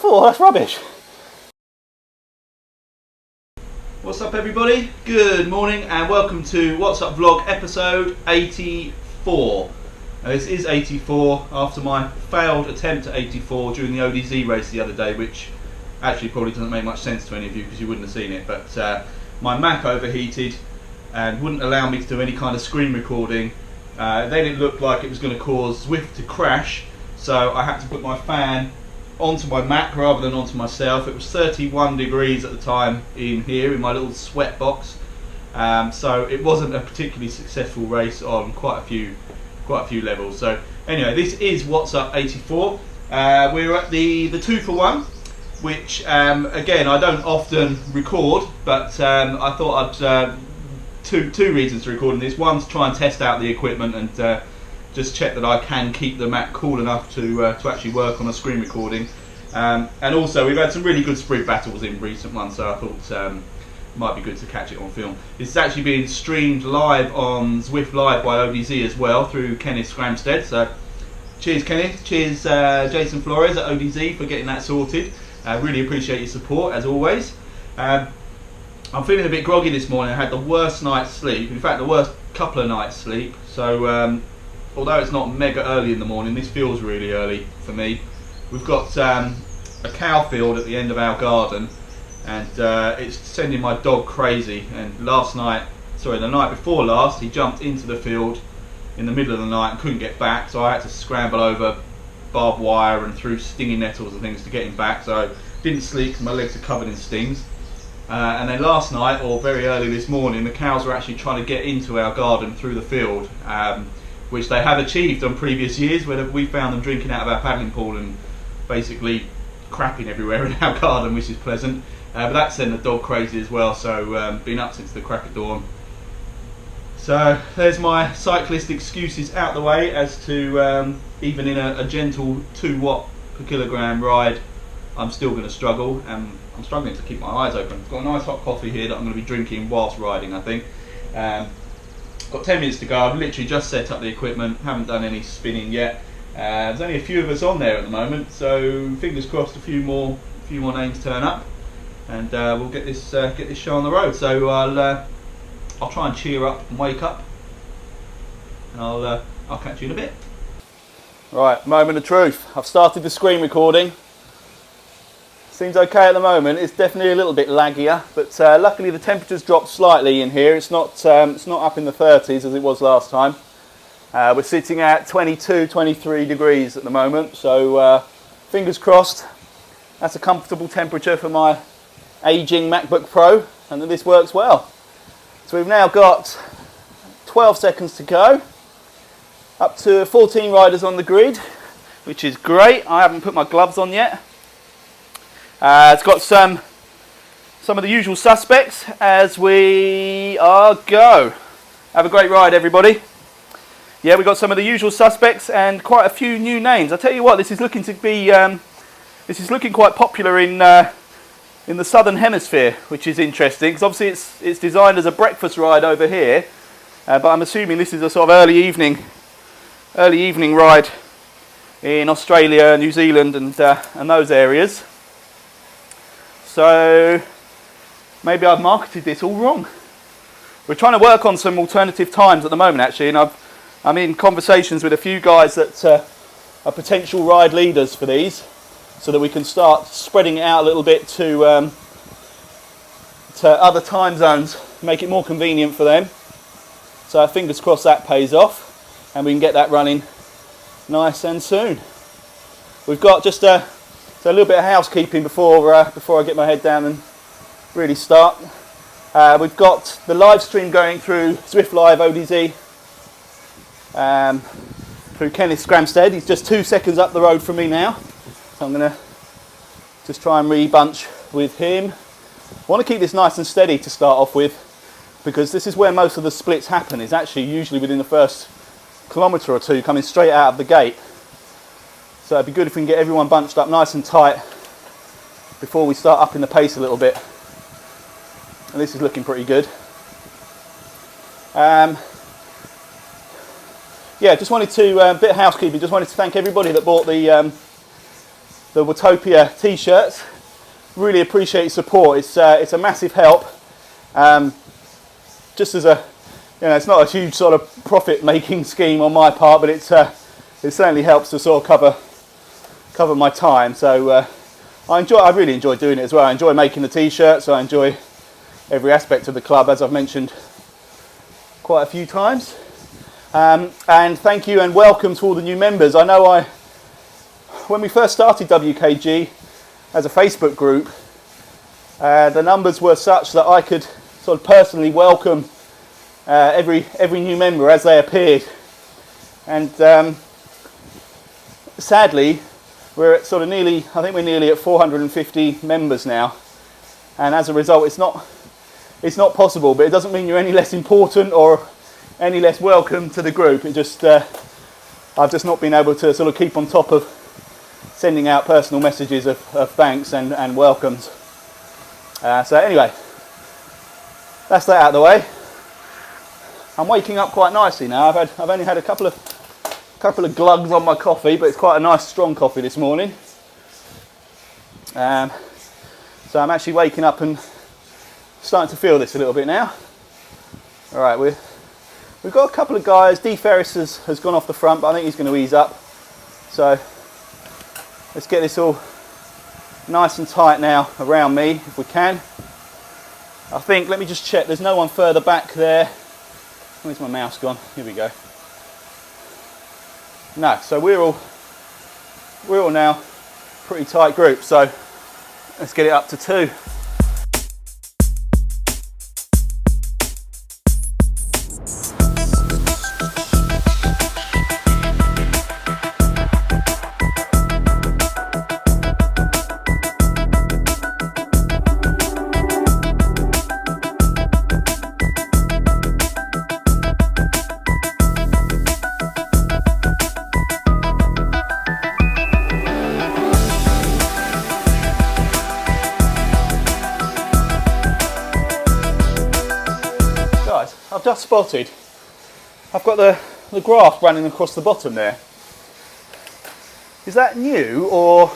84, that's rubbish. What's up everybody? Good morning and welcome to What's Up Vlog episode 84. Now, this is 84 after my failed attempt at 84 during the ODZ race the other day, which actually probably doesn't make much sense to any of you because you wouldn't have seen it, but my Mac overheated and wouldn't allow me to do any kind of screen recording. Then it looked like it was going to cause Zwift to crash, so I had to put my fan onto my Mac rather than onto myself. It was 31 degrees at the time in here in my little sweat box, so it wasn't a particularly successful race on quite a few levels. So anyway, this is What's Up 84. We're at the 2 for 1, which again I don't often record, but I thought I'd two reasons for recording this. One, to try and test out the equipment and just check that I can keep the Mac cool enough to actually work on a screen recording, and also we've had some really good sprint battles in recent ones, so I thought it might be good to catch it on film. It's actually being streamed live on Zwift Live by ODZ as well through Kenneth Scramstead, so cheers Kenneth, cheers Jason Flores at ODZ for getting that sorted. Really appreciate your support as always. I'm feeling a bit groggy this morning. I had the worst night's sleep, in fact the worst couple of nights sleep, so although it's not mega early in the morning, this feels really early for me. We've got a cow field at the end of our garden, and it's sending my dog crazy. And the night before last, he jumped into the field in the middle of the night and couldn't get back, so I had to scramble over barbed wire and through stinging nettles and things to get him back, so didn't sleep because my legs are covered in stings. And then last night, or very early this morning, the cows were actually trying to get into our garden through the field, which they have achieved on previous years, where we found them drinking out of our paddling pool and basically crapping everywhere in our garden, which is pleasant. But that sent the dog crazy as well, so been up since the crack of dawn. So there's my cyclist excuses out the way as to even in a gentle 2 watt per kilogram ride, I'm still going to struggle, and I'm struggling to keep my eyes open. I've got a nice hot coffee here that I'm going to be drinking whilst riding, I think. Got 10 minutes to go. I've literally just set up the equipment, haven't done any spinning yet. There's only a few of us on there at the moment, so fingers crossed a few more names turn up, and we'll get this show on the road. So I'll try and cheer up and wake up, and I'll catch you in a bit. Right, moment of truth. I've started the screen recording. Seems okay at the moment. It's definitely a little bit laggier, but luckily the temperature's dropped slightly in here. It's not up in the 30s as it was last time. We're sitting at 22, 23 degrees at the moment, so fingers crossed that's a comfortable temperature for my aging MacBook Pro, and that this works well. So we've now got 12 seconds to go, up to 14 riders on the grid, which is great. I haven't put my gloves on yet. It's got some of the usual suspects as we go. Have a great ride, everybody. Yeah, we've got some of the usual suspects and quite a few new names. I tell you what, this is looking to be this is looking quite popular in the southern hemisphere, which is interesting because obviously it's designed as a breakfast ride over here, but I'm assuming this is a sort of early evening ride in Australia, New Zealand, and those areas. So maybe I've marketed this all wrong. We're trying to work on some alternative times at the moment, actually, and I'm in conversations with a few guys that are potential ride leaders for these, so that we can start spreading it out a little bit to other time zones, make it more convenient for them. So fingers crossed that pays off, and we can get that running nice and soon. We've got just a little bit of housekeeping before I get my head down and really start. We've got the live stream going through Zwift Live ODZ, through Kenneth Scramstead. He's just 2 seconds up the road from me now, so I'm going to just try and re-bunch with him. I want to keep this nice and steady to start off with, because this is where most of the splits happen. It's actually usually within the first kilometre or two, coming straight out of the gate. So it'd be good if we can get everyone bunched up nice and tight before we start upping the pace a little bit. And this is looking pretty good. Yeah, just wanted to, bit of housekeeping, just wanted to thank everybody that bought the the Watopia t-shirts. Really appreciate your support. It's a massive help. Just as a, it's not a huge sort of profit-making scheme on my part, but it certainly helps to sort of cover my time. So I really enjoy doing it as well. I enjoy making the t-shirts. I enjoy every aspect of the club, as I've mentioned quite a few times. And thank you and welcome to all the new members. I know when we first started WKG as a Facebook group, the numbers were such that I could sort of personally welcome every new member as they appeared. And sadly, we're at sort of I think we're nearly at 450 members now. And as a result, it's not possible, but it doesn't mean you're any less important or any less welcome to the group. It just I've just not been able to sort of keep on top of sending out personal messages of thanks and welcomes. So anyway, that's that out of the way. I'm waking up quite nicely now. I've only had a couple of glugs on my coffee, but it's quite a nice strong coffee this morning. So I'm actually waking up and starting to feel this a little bit now. All right, we've got a couple of guys. D. Ferris has gone off the front, but I think he's going to ease up. So let's get this all nice and tight now around me if we can. I think, let me just check, there's no one further back there. Where's my mouse gone? Here we go. No, so we're all now pretty tight group. So let's get it up to 2. I've just spotted, I've got the graph running across the bottom there. Is that new, or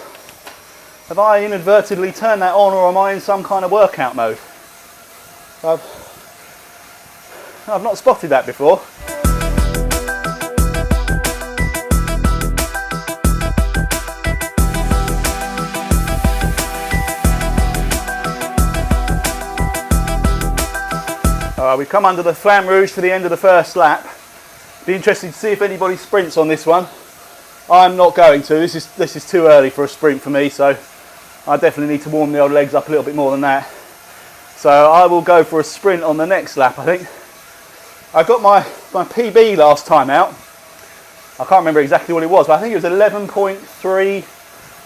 have I inadvertently turned that on, or am I in some kind of workout mode? I've not spotted that before. We've come under the Flamme Rouge for the end of the first lap. Be interested to see if anybody sprints on this one. I'm not going to. This is too early for a sprint for me, so I definitely need to warm the old legs up a little bit more than that. So I will go for a sprint on the next lap, I think. I got my PB last time out. I can't remember exactly what it was, but I think it was 11.3,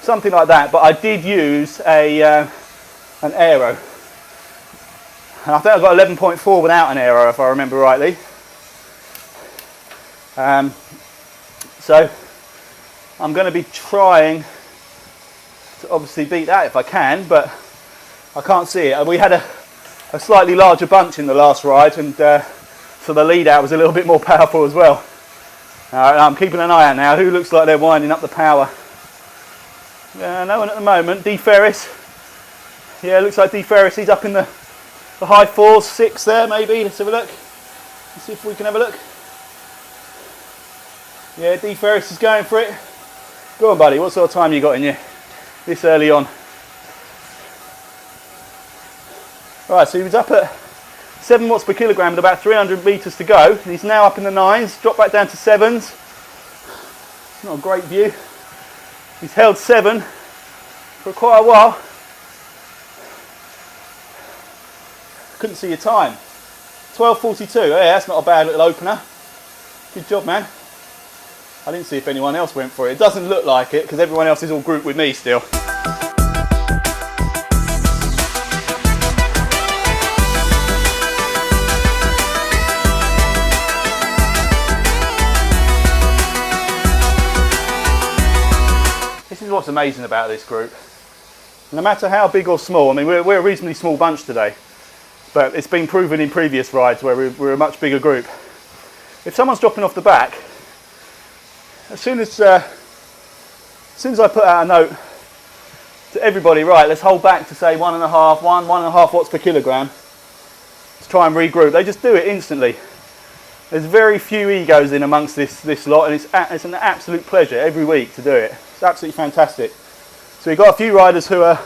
something like that. But I did use an aero. And I think I got 11.4 without an aero, if I remember rightly. So I'm going to be trying to obviously beat that if I can, but I can't see it. We had a slightly larger bunch in the last ride, and so the lead out was a little bit more powerful as well. I'm keeping an eye out now. Who looks like they're winding up the power? No one at the moment. D. Ferris. Yeah, looks like D. Ferris. He's up in the high 4s, 6 there maybe. Let's have a look. Let's see if we can have a look. Yeah, D. Ferris is going for it. Go on, buddy. What sort of time you got in you this early on? Right, so he was up at 7 watts per kilogram with about 300 metres to go. And he's now up in the 9s, dropped back down to 7s. Not a great view. He's held 7 for quite a while. Couldn't see your time. 12:42. Yeah, that's not a bad little opener. Good job, man. I didn't see if anyone else went for it. It doesn't look like it because everyone else is all grouped with me still. This is what's amazing about this group. No matter how big or small, I mean, we're a reasonably small bunch today. But it's been proven in previous rides where we're a much bigger group. If someone's dropping off the back, as soon as I put out a note to everybody, right, let's hold back to say 1.5 watts per kilogram to try and regroup. They just do it instantly. There's very few egos in amongst this lot, and it's an absolute pleasure every week to do it. It's absolutely fantastic. So we've got a few riders who are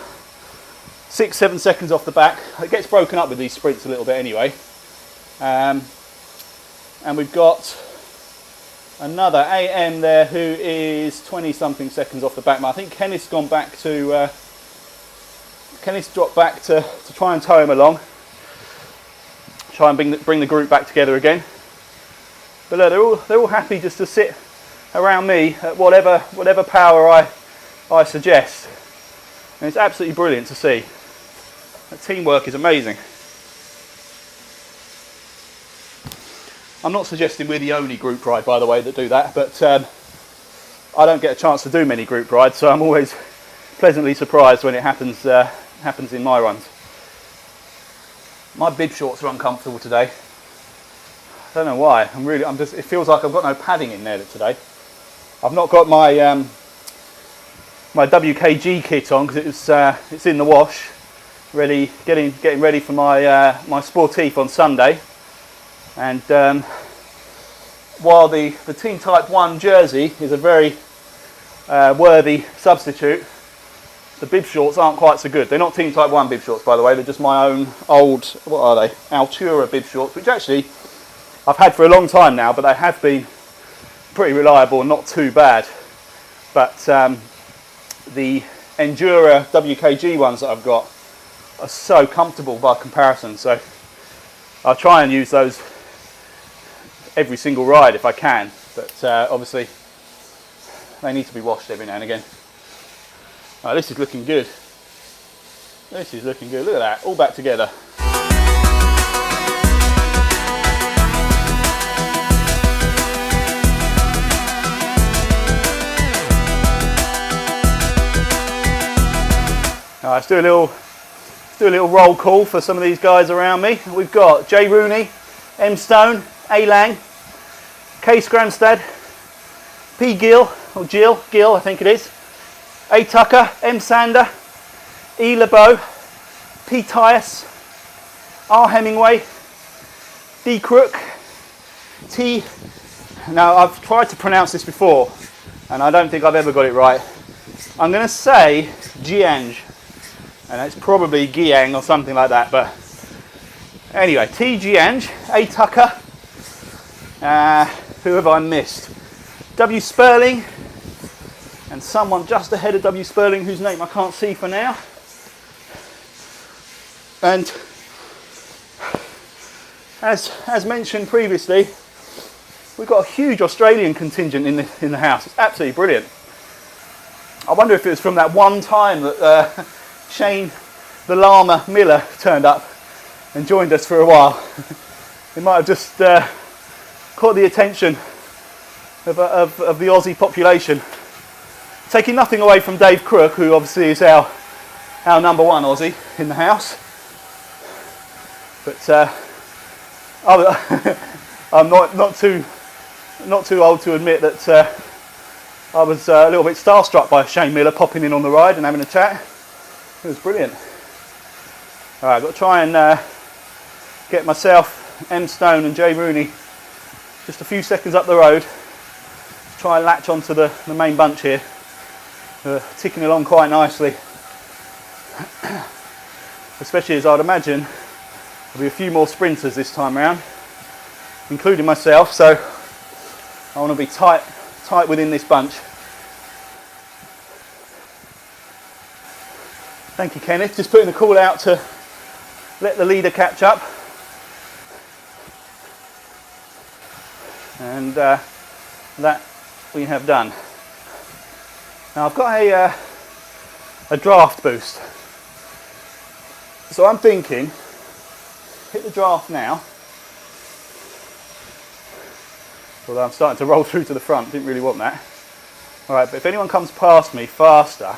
6-7 seconds off the back. It gets broken up with these sprints a little bit anyway. And we've got another AM there who is 20 something seconds off the back. I think Kenneth's gone back to Kenneth's dropped back to try and tow him along, try and bring the group back together again. But look, they're all happy just to sit around me at whatever power I suggest, and it's absolutely brilliant to see. The teamwork is amazing. I'm not suggesting we're the only group ride, by the way, that do that, but I don't get a chance to do many group rides, so I'm always pleasantly surprised when it happens in my runs. My bib shorts are uncomfortable today. I don't know why. It feels like I've got no padding in there today. I've not got my my WKG kit on because it's in the wash, getting ready for my my sportif on Sunday. And while the Team Type 1 jersey is a very worthy substitute, the bib shorts aren't quite so good. They're not Team Type 1 bib shorts, by the way. They're just my own old, what are they? Altura bib shorts, which actually I've had for a long time now, but they have been pretty reliable and not too bad. But the Endura WKG ones that I've got are so comfortable by comparison, so I'll try and use those every single ride if I can, but obviously they need to be washed every now and again. Right, this is looking good. This is looking good. Look at that, all back together. Right, let's do a little roll call for some of these guys around me. We've got Jay Rooney, M Stone, A Lang, K Scramstad, P Gill, or Gill I think it is, A Tucker, M Sander, E LeBeau, P Tyus, R Hemingway, D Crook, T. Now I've tried to pronounce this before and I don't think I've ever got it right. I'm going to say Giang, and it's probably Giang or something like that, but anyway, T Giang, A Tucker, who have I missed? W Sperling, and someone just ahead of W Sperling whose name I can't see for now. And as mentioned previously, we've got a huge Australian contingent in the house. It's absolutely brilliant. I wonder if it was from that one time that Shane the Llama Miller turned up and joined us for a while. It might have just caught the attention of the Aussie population. Taking nothing away from Dave Crook, who obviously is our number one Aussie in the house. But I'm not too old to admit that I was a little bit starstruck by Shane Miller popping in on the ride and having a chat. It was brilliant. Alright, I've got to try and get myself, M Stone and Jay Rooney just a few seconds up the road. Try and latch onto the main bunch here. Ticking along quite nicely. Especially as I'd imagine there'll be a few more sprinters this time around, including myself, so I want to be tight within this bunch. Thank you, Kenneth. Just putting the call out to let the leader catch up. And that we have done. Now I've got a draft boost. So I'm thinking, hit the draft now. Although I'm starting to roll through to the front, didn't really want that. Alright, but if anyone comes past me faster,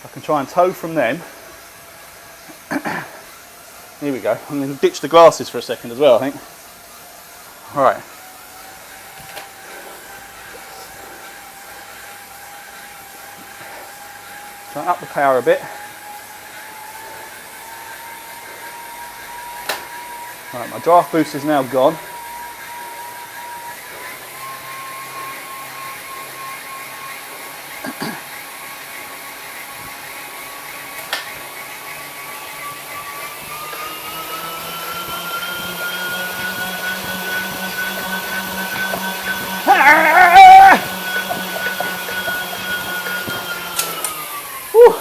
I can try and tow from them. Here we go. I'm going to ditch the glasses for a second as well, I think. Alright. Try and up the power a bit. Right, my draft boost is now gone. Woo.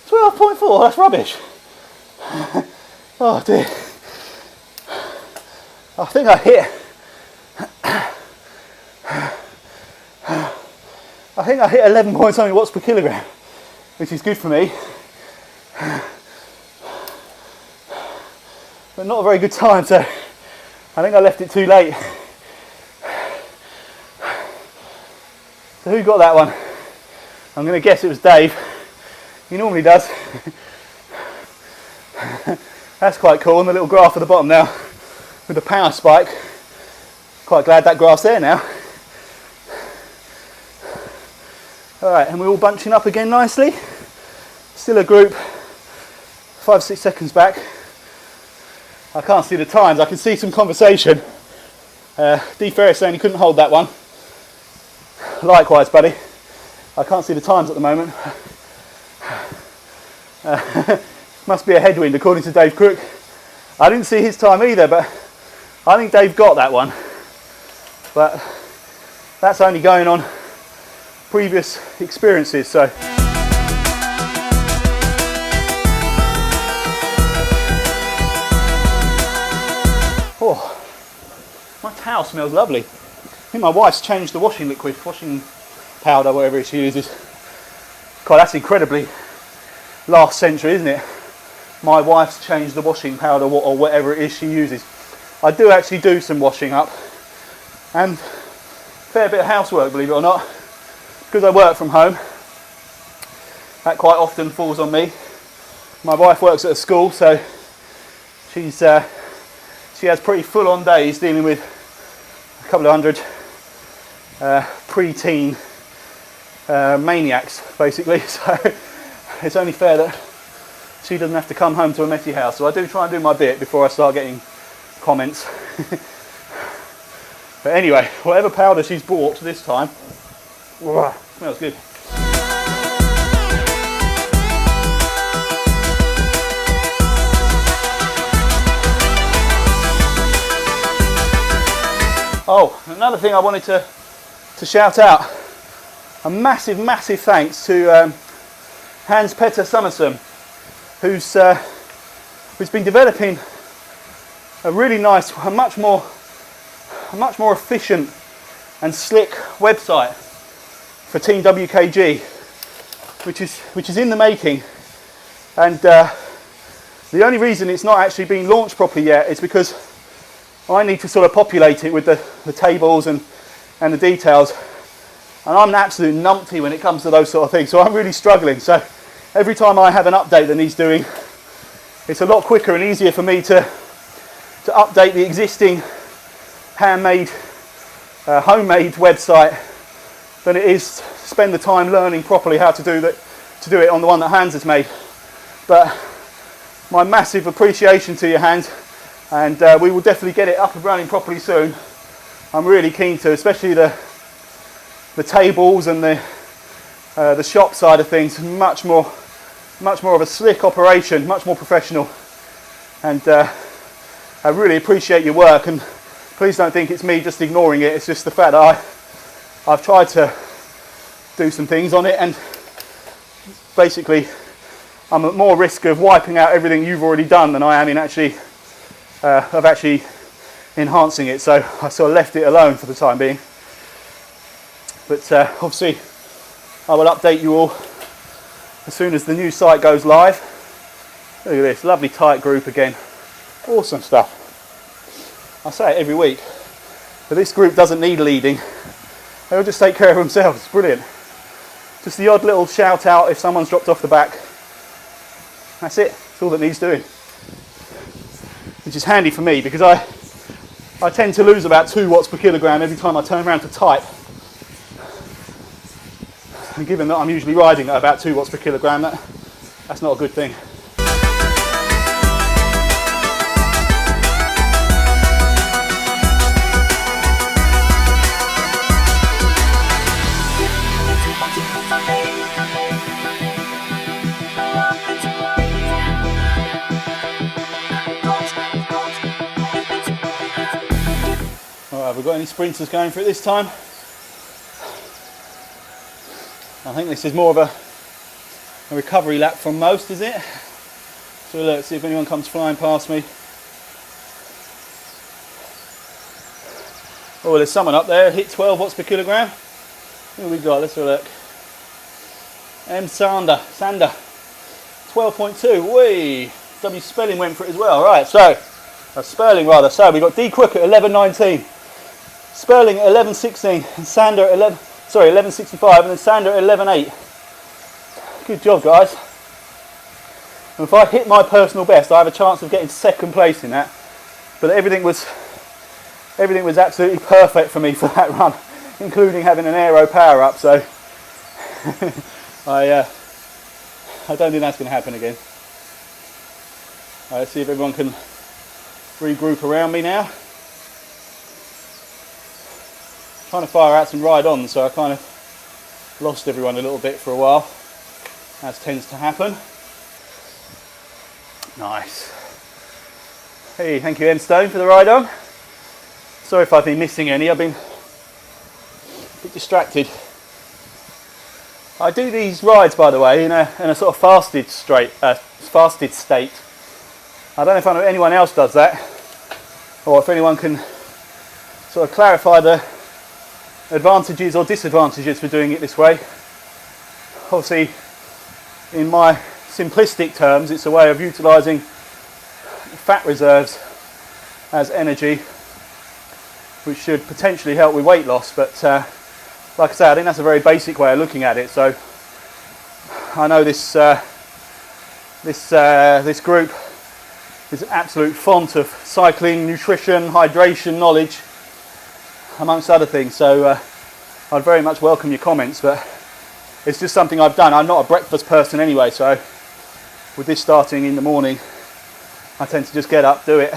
12.4, that's rubbish. Oh dear. I think I hit 11 point something watts per kilogram, which is good for me. But not a very good time, so I think I left it too late. So who got that one? I'm going to guess it was Dave. He normally does. That's quite cool, and the little graph at the bottom now with the power spike. Quite glad that graph's there now. Alright, and we're all bunching up again nicely. Still a group 5-6 seconds back. I can't see the times, I can see some conversation. D Ferris saying he couldn't hold that one. Likewise, buddy. I can't see the times at the moment. Must be a headwind according to Dave Crook. I didn't see his time either, but I think Dave got that one. But that's only going on previous experiences, so. Oh, my towel smells lovely. I think my wife's changed the washing liquid, washing powder, whatever she uses. God, that's incredibly last century, isn't it? My wife's changed the washing powder or whatever it is she uses. I do actually do some washing up and a fair bit of housework, believe it or not, because I work from home. That quite often falls on me. My wife works at a school, so she has pretty full-on days dealing with a couple of hundred pre-teen maniacs, basically. So it's only fair that she doesn't have to come home to a messy house. So I do try and do my bit before I start getting comments. But anyway, whatever powder she's bought this time, smells good. Oh, another thing I wanted to shout out, a massive thanks to Hans Petter Summerson, who's been developing a really nice, a much more efficient and slick website for Team WKG, which is in the making. And the only reason it's not actually been launched properly yet is because I need to sort of populate it with the tables and the details. And I'm an absolute numpty when it comes to those sort of things, so I'm really struggling. So every time I have an update that needs doing, it's a lot quicker and easier for me to update the existing handmade, homemade website than it is to spend the time learning properly how to do it on the one that Hans has made. But my massive appreciation to you, Hans, and we will definitely get it up and running properly soon. I'm really keen to, especially the tables and the shop side of things. Much more of a slick operation, much more professional, and I really appreciate your work. And please don't think it's me just ignoring it. It's just the fact that I've tried to do some things on it, and basically I'm at more risk of wiping out everything you've already done than I am in actually enhancing it. So I sort of left it alone for the time being. But obviously I will update you all as soon as the new site goes live. Look at this, lovely tight group again. Awesome stuff. I say it every week, but this group doesn't need leading. They'll just take care of themselves. It's brilliant. Just the odd little shout out if someone's dropped off the back. That's it. That's all that needs doing. Which is handy for me because I tend to lose about 2 watts per kilogram every time I turn around to type. And given that I'm usually riding at about 2 watts per kilogram, that's not a good thing. Alright, have we got any sprinters going for it this time? I think this is more of a recovery lap from most, is it? So let's see if anyone comes flying past me. Oh, there's someone up there, hit 12 watts per kilogram. Who have we got? Let's have a look. Sander, 12.2. Whee! W Spelling went for it as well. Right, so Sperling rather. So we got D Crook at 11.19, Sperling at 11.16, and Sander at 11.65, and then Sander at 11.8. Good job, guys. And if I hit my personal best, I have a chance of getting second place in that. But everything was absolutely perfect for me for that run, including having an aero power up. So I don't think that's going to happen again. Let's see if everyone can regroup around me now. Trying to fire out some ride-ons, so I kind of lost everyone a little bit for a while, as tends to happen. Nice. Hey, thank you, Stone, for the ride-on. Sorry if I've been missing any. I've been a bit distracted. I do these rides, by the way, in a sort of fasted state. I don't know if anyone else does that, or if anyone can sort of clarify the advantages or disadvantages for doing it this way. Obviously, in my simplistic terms, it's a way of utilising fat reserves as energy, which should potentially help with weight loss. But like I say, I think that's a very basic way of looking at it. So I know this group is an absolute font of cycling, nutrition, hydration knowledge, amongst other things. So I'd very much welcome your comments, but it's just something I've done. I'm not a breakfast person anyway, so with this starting in the morning, I tend to just get up, do it,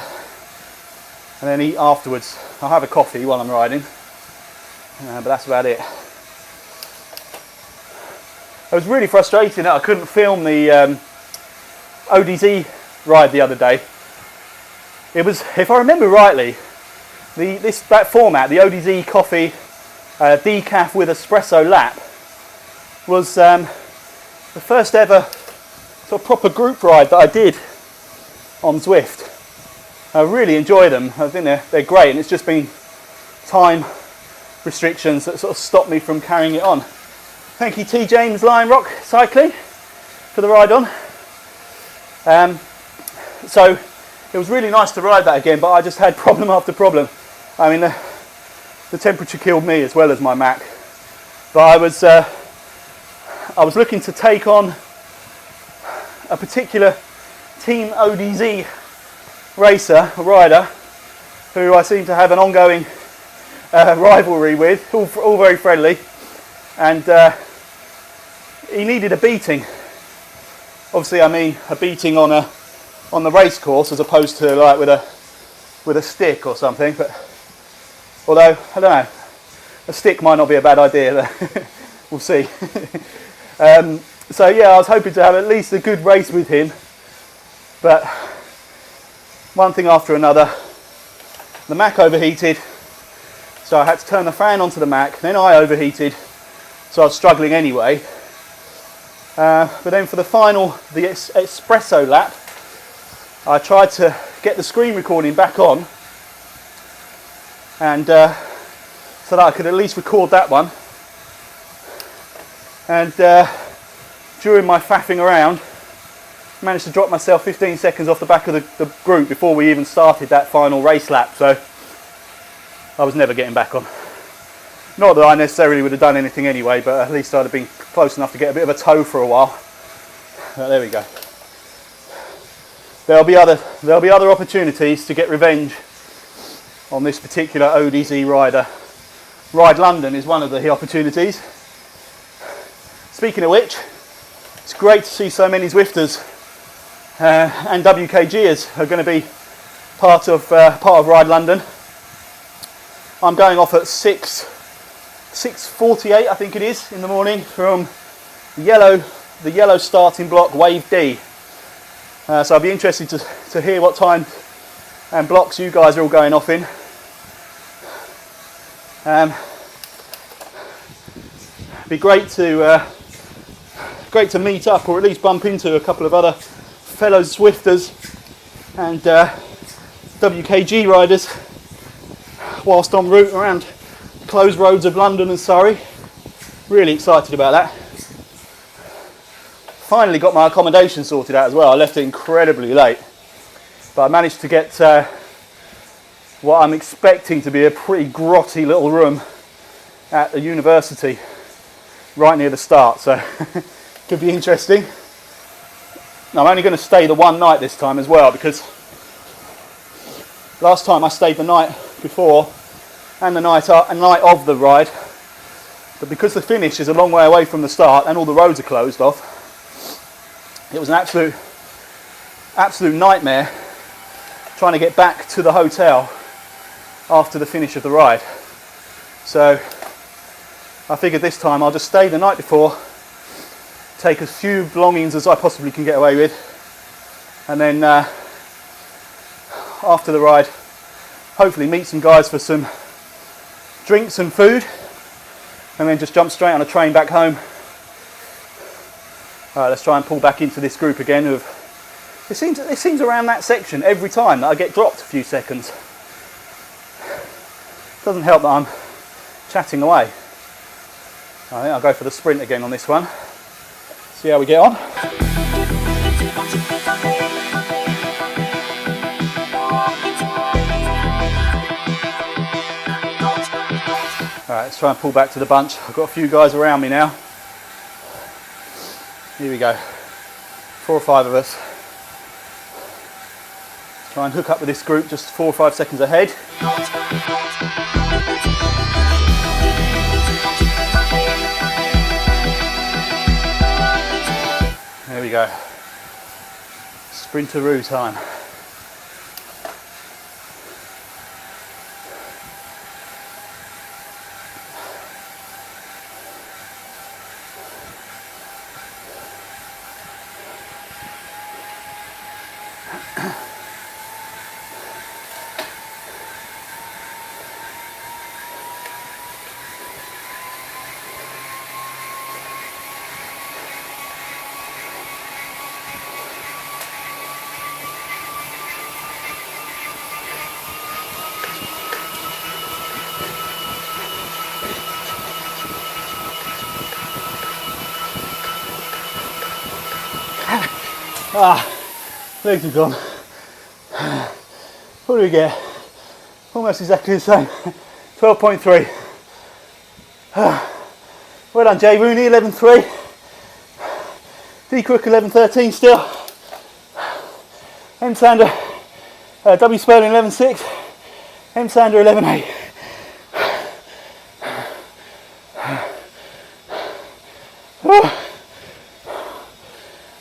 and then eat afterwards. I'll have a coffee while I'm riding, but that's about it. I was really frustrated that I couldn't film the ODZ ride the other day. It was, if I remember rightly, that format, the ODZ coffee decaf with espresso lap, was the first ever sort of proper group ride that I did on Zwift. I really enjoy them. I think they're great, and it's just been time restrictions that sort of stopped me from carrying it on. Thank you, T. James Lion Rock Cycling, for the ride on. So it was really nice to ride that again, but I just had problem after problem. I mean, the temperature killed me as well as my Mac. But I was looking to take on a particular Team ODZ rider, who I seem to have an ongoing rivalry with, all very friendly, and he needed a beating. Obviously, I mean a beating on the race course, as opposed to like with a stick or something. But although I don't know, a stick might not be a bad idea. We'll see. So yeah, I was hoping to have at least a good race with him, but one thing after another, the Mac overheated, so I had to turn the fan onto the Mac. Then I overheated, so I was struggling anyway. But then for the espresso lap, I tried to get the screen recording back on, and so that I could at least record that one. And during my faffing around, managed to drop myself 15 seconds off the back of the group before we even started that final race lap. So I was never getting back on. Not that I necessarily would have done anything anyway, but at least I'd have been close enough to get a bit of a tow for a while. But there we go. There'll be other opportunities to get revenge on this particular ODZ rider. Ride London is one of the opportunities. Speaking of which, it's great to see so many Zwifters and WKGers are going to be part of Ride London. I'm going off at 6:48, I think it is, in the morning from the yellow starting block, Wave D. So I'll be interested to hear what time and blocks you guys are all going off in. Be great to meet up, or at least bump into a couple of other fellow Zwifters and WKG riders whilst en route around closed roads of London and Surrey. Really excited about that. Finally got my accommodation sorted out as well. I left it incredibly late, but I managed to get what I'm expecting to be a pretty grotty little room at the university right near the start, so could be interesting. I'm only going to stay the one night this time as well, because last time I stayed the night before and the night of the ride, but because the finish is a long way away from the start and all the roads are closed off, it was an absolute nightmare trying to get back to the hotel after the finish of the ride. So I figured this time I'll just stay the night before, take as few belongings as I possibly can get away with, and then after the ride hopefully meet some guys for some drinks and food, and then just jump straight on a train back home. Alright, let's try and pull back into this group again. It seems around that section every time that I get dropped a few seconds. Doesn't help that I'm chatting away. I think I'll go for the sprint again on this one. See how we get on. Alright, let's try and pull back to the bunch. I've got a few guys around me now. Here we go. 4 or 5 of us. Try and hook up with this group just 4 or 5 seconds ahead. There we go. Sprinteroo time. Legs are gone. What do we get? Almost exactly the same. 12.3. Well done, Jay Rooney, 11.3. D Crook, 11.13 still. M Sander, W Sperling, 11.6. M Sander, 11.8.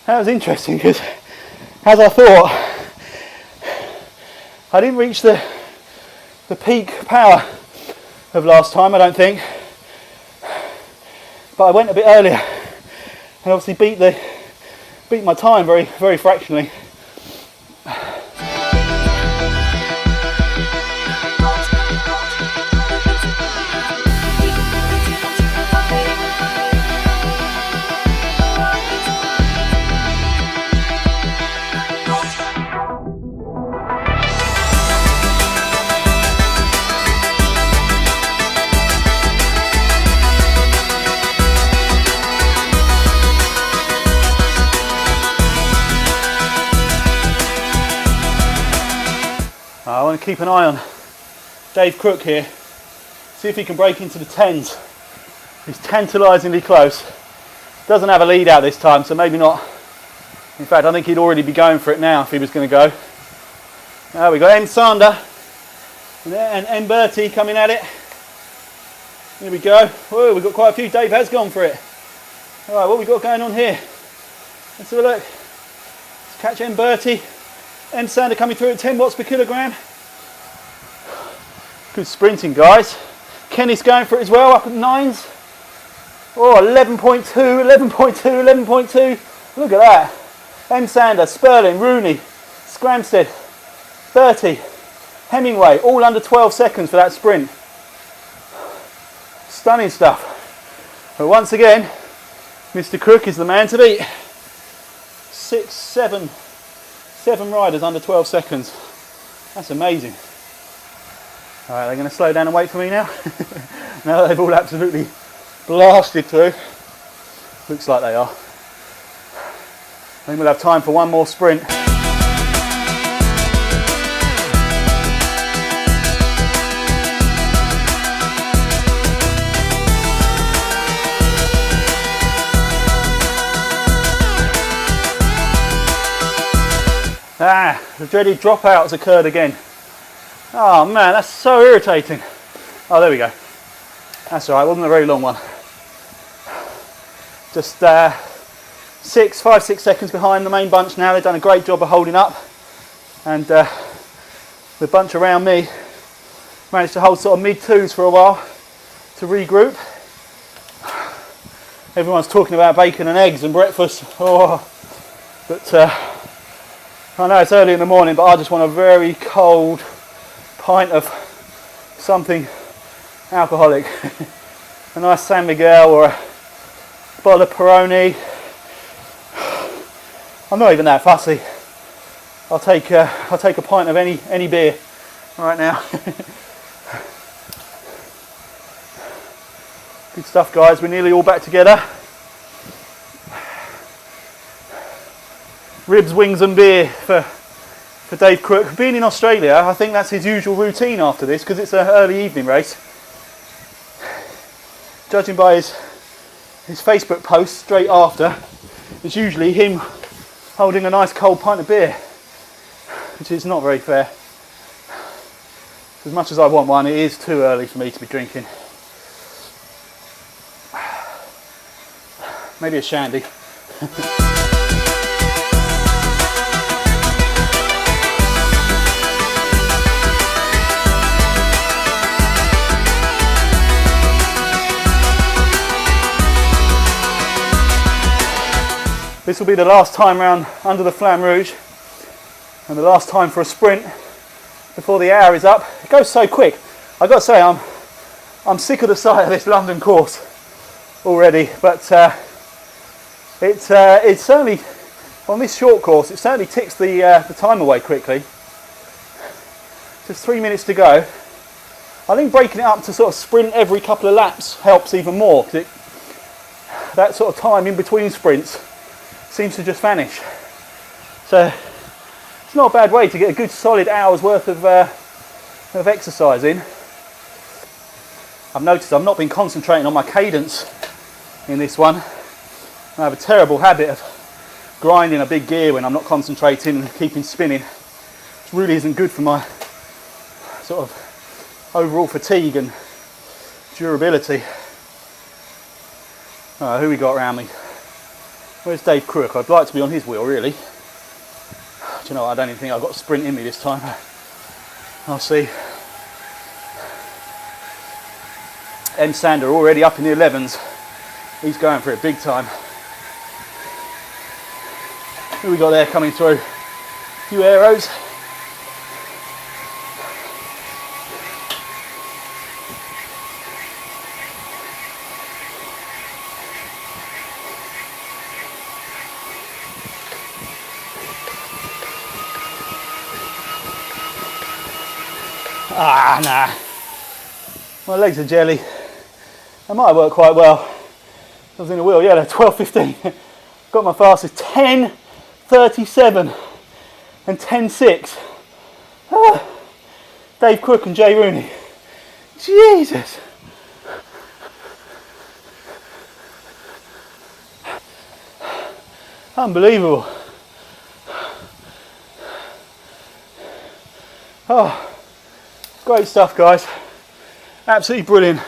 That was interesting, because as I thought, I didn't reach the peak power of last time, I don't think, but I went a bit earlier and obviously beat my time very, very fractionally. I want to keep an eye on Dave Crook here, see if he can break into the 10s. He's tantalisingly close. Doesn't have a lead out this time, so maybe not. In fact, I think he'd already be going for it now if he was going to go. Now we've got M Sander and M Bertie coming at it. Here we go. Whoa, we've got quite a few. Dave has gone for it. Alright, what we got going on here? Let's have a look. Let's catch M Bertie. M Sander coming through at 10 watts per kilogram. Good sprinting, guys. Kenny's going for it as well, up at 9s. Oh, 11.2, 11.2, 11.2. Look at that. M Sander, Sperling, Rooney, Scramstead, Bertie, Hemingway, all under 12 seconds for that sprint. Stunning stuff. But once again, Mr. Crook is the man to beat. 7 riders under 12 seconds. That's amazing. Alright, they're going to slow down and wait for me now. Now that they've all absolutely blasted through. Looks like they are. I think we'll have time for one more sprint. The dreaded dropout has occurred again. Oh man, that's so irritating. Oh, there we go. That's alright, wasn't a very long one. Just 5, 6 seconds behind the main bunch now. They've done a great job of holding up. And the bunch around me managed to hold sort of mid-2s for a while to regroup. Everyone's talking about bacon and eggs and breakfast. Oh, but I know it's early in the morning, but I just want a very cold pint of something alcoholic. A nice San Miguel or a bottle of Peroni. I'm not even that fussy. I'll take a pint of any beer right now. Good stuff, guys. We're nearly all back together. Ribs, wings and beer for Dave Crook. Being in Australia, I think that's his usual routine after this because it's an early evening race. Judging by his Facebook post straight after, it's usually him holding a nice cold pint of beer, which is not very fair. As much as I want one, it is too early for me to be drinking. Maybe a shandy. This will be the last time round under the Flamme Rouge and the last time for a sprint before the hour is up. It goes so quick. I've got to say I'm sick of the sight of this London course already, but it's certainly, on this short course, it certainly ticks the time away quickly. Just 3 minutes to go. I think breaking it up to sort of sprint every couple of laps helps even more, because that sort of time in between sprints seems to just vanish. So it's not a bad way to get a good solid hour's worth of exercise in. I've noticed I've not been concentrating on my cadence in this one. I have a terrible habit of grinding a big gear when I'm not concentrating and keeping spinning. It really isn't good for my sort of overall fatigue and durability. Who we got around me? Where's Dave Crook? I'd like to be on his wheel, really. Do you know what? I don't even think I've got a sprint in me this time. I'll see. M Sander already up in the 11s. He's going for it big time. Who we got there coming through? A few arrows. Nah. My legs are jelly. They might work quite well. I was in the wheel, yeah, they're 12:15. Got my fastest 10:37 and 10:6. Dave Crook and Jay Rooney. Jesus. Unbelievable. Oh. Great stuff, guys. Absolutely brilliant.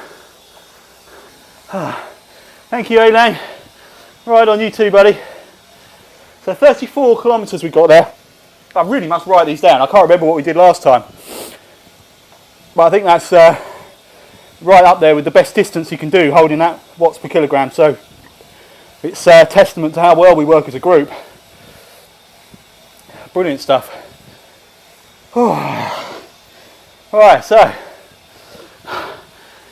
Thank you, Elaine. Right on you too, buddy. So 34 kilometres we got there. I really must write these down. I can't remember what we did last time. But I think that's right up there with the best distance you can do, holding that watts per kilogram. So it's a testament to how well we work as a group. Brilliant stuff. Alright, so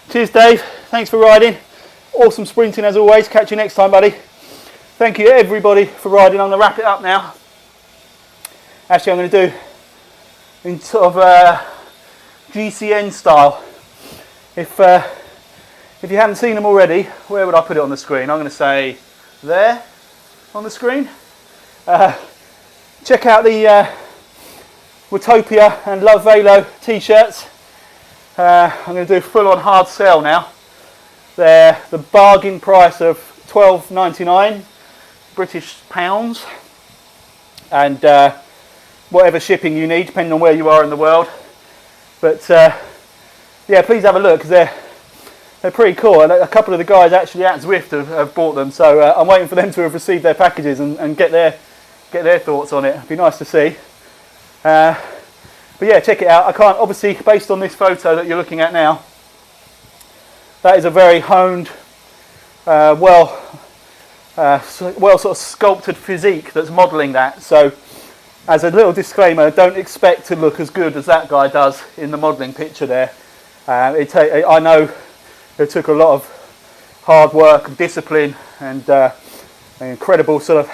cheers Dave, thanks for riding. Awesome sprinting as always. Catch you next time, buddy. Thank you everybody for riding. I'm going to wrap it up now. Actually, I'm going to do in sort of GCN style. If you haven't seen them already, where would I put it on the screen? I'm going to say there on the screen. Check out the Watopia and Love Velo t-shirts. I'm going to do a full-on hard sell now. They're the bargain price of £12.99 British pounds, and whatever shipping you need, depending on where you are in the world. But yeah, please have a look because they're pretty cool. And a couple of the guys actually at Zwift have bought them, so I'm waiting for them to have received their packages and get their thoughts on it. It'd be nice to see. But yeah, check it out. I can't, obviously, based on this photo that you're looking at now, that is a very honed, well sort of sculpted physique that's modelling that. So as a little disclaimer, don't expect to look as good as that guy does in the modelling picture there. I know it took a lot of hard work and discipline and an incredible sort of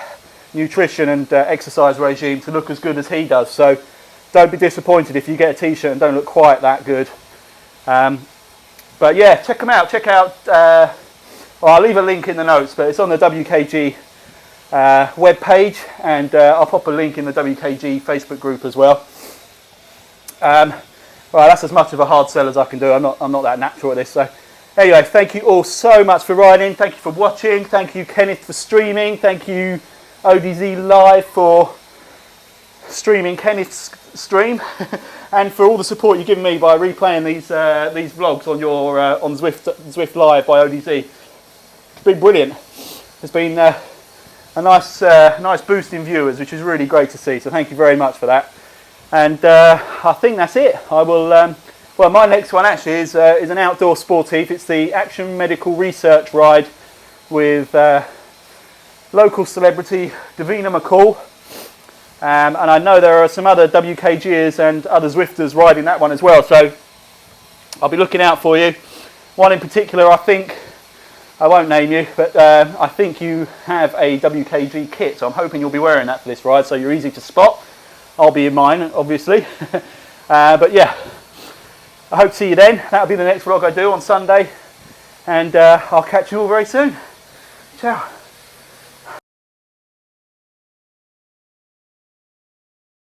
nutrition and exercise regime to look as good as he does. So don't be disappointed if you get a t-shirt and don't look quite that good. But yeah, check them out. Check out, well, I'll leave a link in the notes, but it's on the WKG web page, and I'll pop a link in the WKG Facebook group as well. Well, that's as much of a hard sell as I can do. I'm not that natural at this. So anyway, thank you all so much for riding. Thank you for watching. Thank you, Kenneth, for streaming. Thank you, ODZ Live, for streaming Kenneth's stream, and for all the support you've given me by replaying these vlogs on your on Zwift Live by ODZ. It's been brilliant. It's been a nice boost in viewers, which is really great to see. So thank you very much for that. And I think that's it. I will. Well, my next one actually is an outdoor sportive. It's the Action Medical Research Ride with local celebrity Davina McCall. And I know there are some other WKGers and other Zwifters riding that one as well. So I'll be looking out for you. One in particular, I think, I won't name you, but I think you have a WKG kit. So I'm hoping you'll be wearing that for this ride, so you're easy to spot. I'll be in mine, obviously. But yeah, I hope to see you then. That'll be the next vlog I do on Sunday. And I'll catch you all very soon. Ciao.